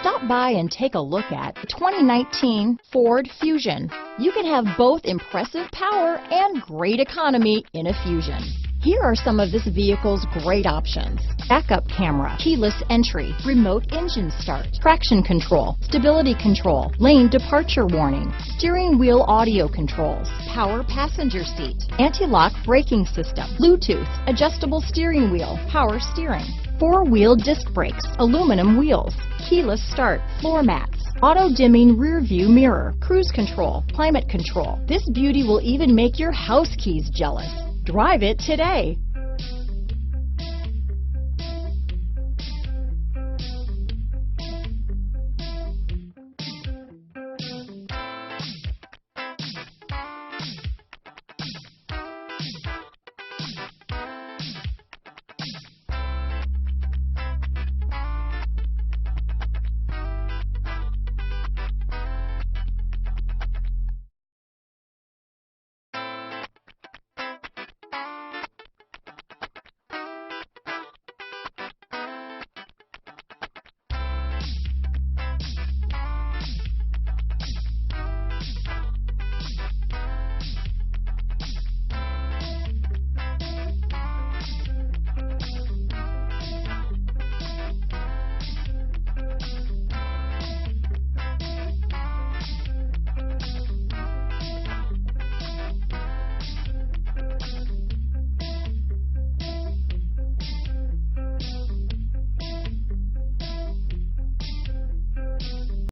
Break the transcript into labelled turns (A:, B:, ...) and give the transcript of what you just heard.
A: Stop by and take a look at the 2019 Ford Fusion. You can have both impressive power and great economy in a Fusion. Here are some of this vehicle's great options: backup camera, keyless entry, remote engine start, traction control, stability control, lane departure warning, steering wheel audio controls, power passenger seat, anti-lock braking system, Bluetooth, adjustable steering wheel, power steering, four-wheel disc brakes, aluminum wheels, keyless start, floor mats, auto-dimming rear view mirror, cruise control, climate control. This beauty will even make your house keys jealous. Drive it today.